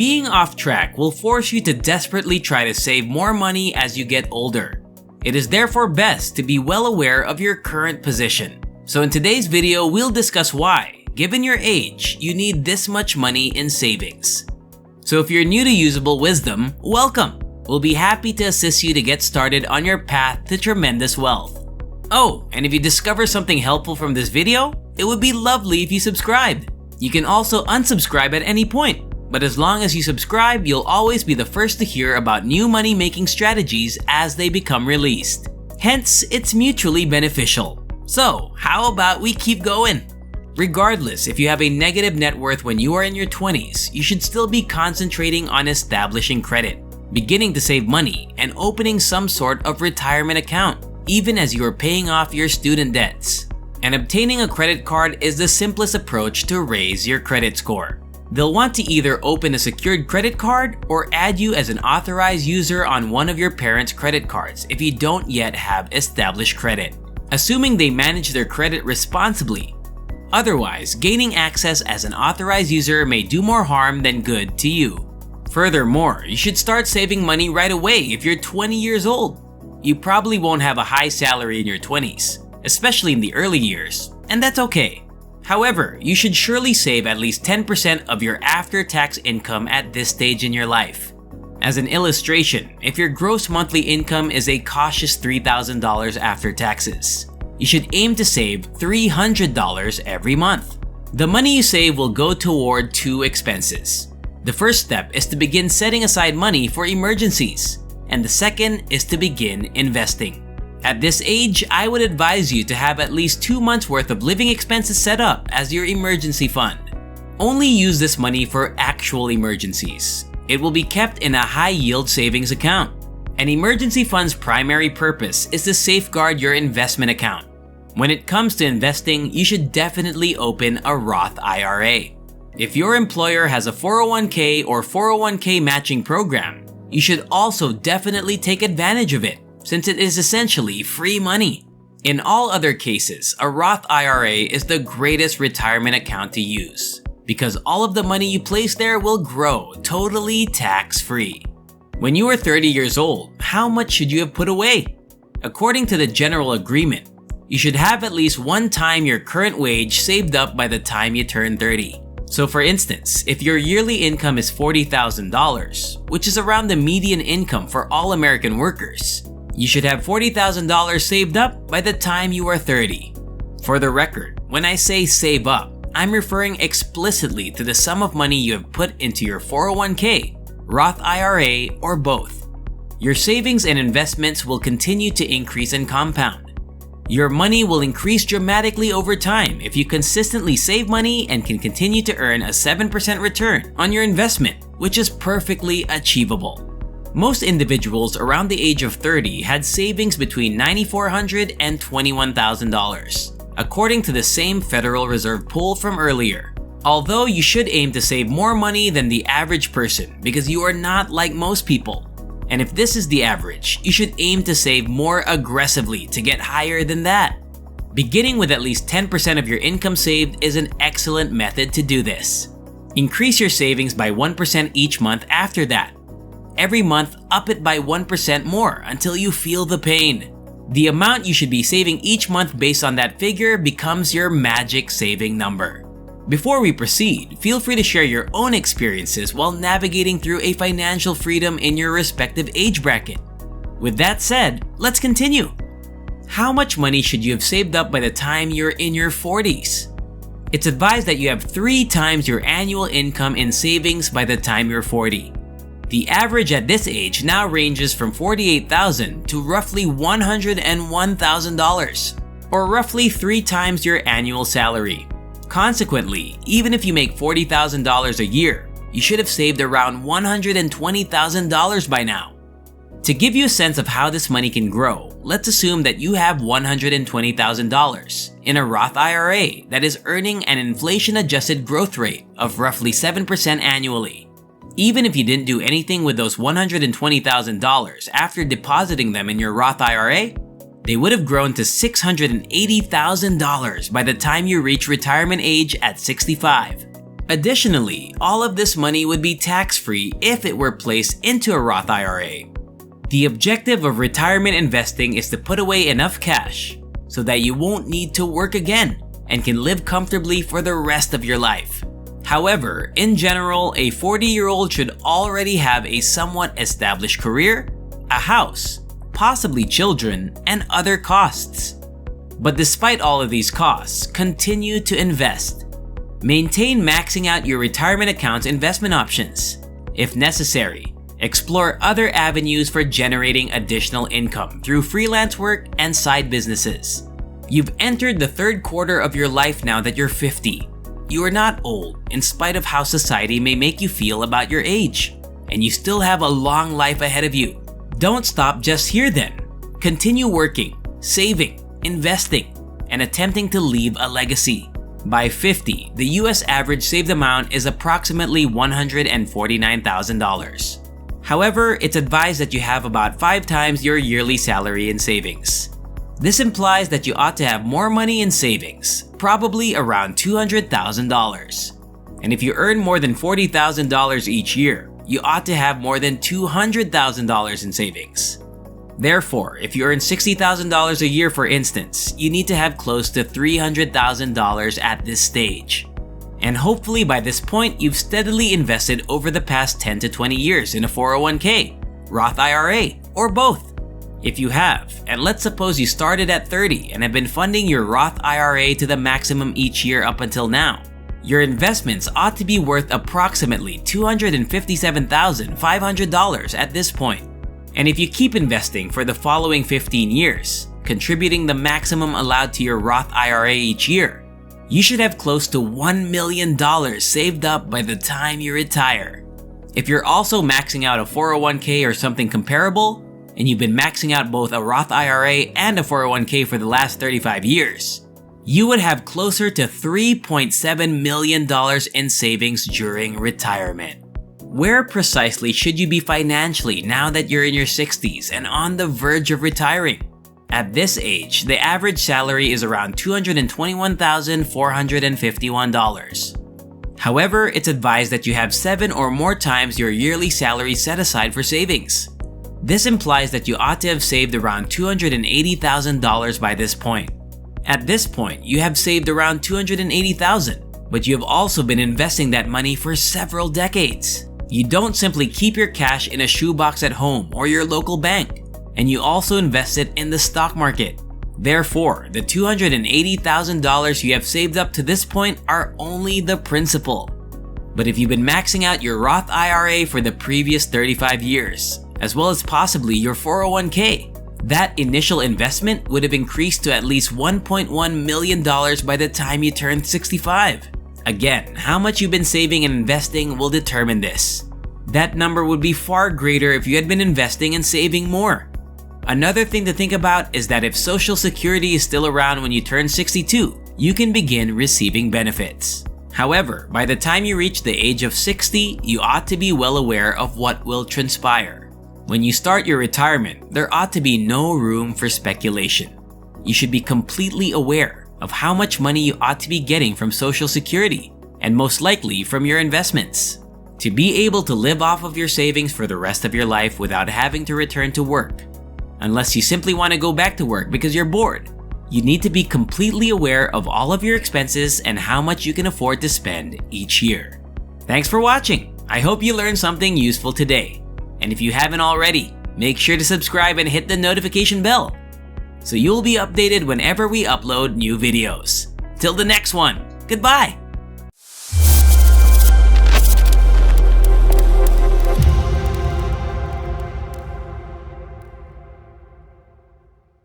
Being off track will force you to desperately try to save more money as you get older. It is therefore best to be well aware of your current position. So in today's video, we'll discuss why, given your age, you need this much money in savings. So if you're new to Usable Wisdom, welcome! We'll be happy to assist you to get started on your path to tremendous wealth. Oh, and if you discover something helpful from this video, it would be lovely if you subscribed. You can also unsubscribe at any point, but as long as you subscribe, you'll always be the first to hear about new money-making strategies as they become released. Hence, it's mutually beneficial. So, how about we keep going? Regardless if you have a negative net worth when you are in your 20s, you should still be concentrating on establishing credit, beginning to save money, and opening some sort of retirement account, even as you are paying off your student debts. And obtaining a credit card is the simplest approach to raise your credit score. They'll want to either open a secured credit card or add you as an authorized user on one of your parents' credit cards if you don't yet have established credit, assuming they manage their credit responsibly. Otherwise, gaining access as an authorized user may do more harm than good to you. Furthermore, you should start saving money right away if you're 20 years old. You probably won't have a high salary in your 20s, especially in the early years, and that's okay. However, you should surely save at least 10% of your after-tax income at this stage in your life. As an illustration, if your gross monthly income is a cautious $3,000 after taxes, you should aim to save $300 every month. The money you save will go toward two expenses. The first step is to begin setting aside money for emergencies, and the second is to begin investing. At this age, I would advise you to have at least 2 months worth of living expenses set up as your emergency fund. Only use this money for actual emergencies. It will be kept in a high-yield savings account. An emergency fund's primary purpose is to safeguard your investment account. When it comes to investing, you should definitely open a Roth IRA. If your employer has a 401k or 401k matching program, you should also definitely take advantage of it, since it is essentially free money. In all other cases, a Roth IRA is the greatest retirement account to use, because all of the money you place there will grow totally tax-free. When you are 30 years old, how much should you have put away? According to the general agreement, you should have at least one time your current wage saved up by the time you turn 30. So for instance, if your yearly income is $40,000, which is around the median income for all American workers, you should have $40,000 saved up by the time you are 30. For the record, when I say save up, I'm referring explicitly to the sum of money you have put into your 401k, Roth IRA, or both. Your savings and investments will continue to increase and compound. Your money will increase dramatically over time if you consistently save money and can continue to earn a 7% return on your investment, which is perfectly achievable. Most individuals around the age of 30 had savings between $9,400 and $21,000, according to the same Federal Reserve poll from earlier. Although you should aim to save more money than the average person because you are not like most people. And if this is the average, you should aim to save more aggressively to get higher than that. Beginning with at least 10% of your income saved is an excellent method to do this. Increase your savings by 1% each month after that. Every month, up it by 1% more until you feel the pain. The amount you should be saving each month based on that figure becomes your magic saving number. Before we proceed, feel free to share your own experiences while navigating through a financial freedom in your respective age bracket. With that said, let's continue. How much money should you have saved up by the time you're in your 40s? It's advised that you have 3 times your annual income in savings by the time you're 40. The average at this age now ranges from $48,000 to roughly $101,000, or roughly 3 times your annual salary. Consequently, even if you make $40,000 a year, you should have saved around $120,000 by now. To give you a sense of how this money can grow, let's assume that you have $120,000 in a Roth IRA that is earning an inflation-adjusted growth rate of roughly 7% annually. Even if you didn't do anything with those $120,000 after depositing them in your Roth IRA, they would have grown to $680,000 by the time you reach retirement age at 65. Additionally, all of this money would be tax-free if it were placed into a Roth IRA. The objective of retirement investing is to put away enough cash so that you won't need to work again and can live comfortably for the rest of your life. However, in general, a 40-year-old should already have a somewhat established career, a house, possibly children, and other costs. But despite all of these costs, continue to invest. Maintain maxing out your retirement account's investment options. If necessary, explore other avenues for generating additional income through freelance work and side businesses. You've entered the third quarter of your life now that you're 50. You are not old, in spite of how society may make you feel about your age, and you still have a long life ahead of you. Don't stop just here then. Continue working, saving, investing, and attempting to leave a legacy. By 50, the US average saved amount is approximately $149,000. However, it's advised that you have about 5 times your yearly salary in savings. This implies that you ought to have more money in savings, probably around $200,000. And if you earn more than $40,000 each year, you ought to have more than $200,000 in savings. Therefore, if you earn $60,000 a year for instance, you need to have close to $300,000 at this stage. And hopefully by this point, you've steadily invested over the past 10 to 20 years in a 401k, Roth IRA, or both. If you have, and let's suppose you started at 30 and have been funding your Roth IRA to the maximum each year up until now, your investments ought to be worth approximately $257,500 at this point. And if you keep investing for the following 15 years, contributing the maximum allowed to your Roth IRA each year, you should have close to $1 million saved up by the time you retire. If you're also maxing out a 401k or something comparable, and you've been maxing out both a Roth IRA and a 401k for the last 35 years, you would have closer to $3.7 million in savings during retirement. Where precisely should you be financially now that you're in your 60s and on the verge of retiring? At this age, the average salary is around $221,451. However, it's advised that you have 7 or more times your yearly salary set aside for savings. This implies that you ought to have saved around $280,000 by this point. At this point, you have saved around $280,000, but you have also been investing that money for several decades. You don't simply keep your cash in a shoebox at home or your local bank, and you also invest it in the stock market. Therefore, the $280,000 you have saved up to this point are only the principal. But if you've been maxing out your Roth IRA for the previous 35 years, as well as possibly your 401k, that initial investment would have increased to at least $1.1 million by the time you turn 65. Again, how much you've been saving and investing will determine this. That number would be far greater if you had been investing and saving more. Another thing to think about is that if Social Security is still around when you turn 62, you can begin receiving benefits. However, by the time you reach the age of 60, you ought to be well aware of what will transpire. When you start your retirement, there ought to be no room for speculation. You should be completely aware of how much money you ought to be getting from Social Security, and most likely from your investments. To be able to live off of your savings for the rest of your life without having to return to work, unless you simply want to go back to work because you're bored, you need to be completely aware of all of your expenses and how much you can afford to spend each year. Thanks for watching. I hope you learned something useful today. And if you haven't already, make sure to subscribe and hit the notification bell so you'll be updated whenever we upload new videos. Till the next one, goodbye!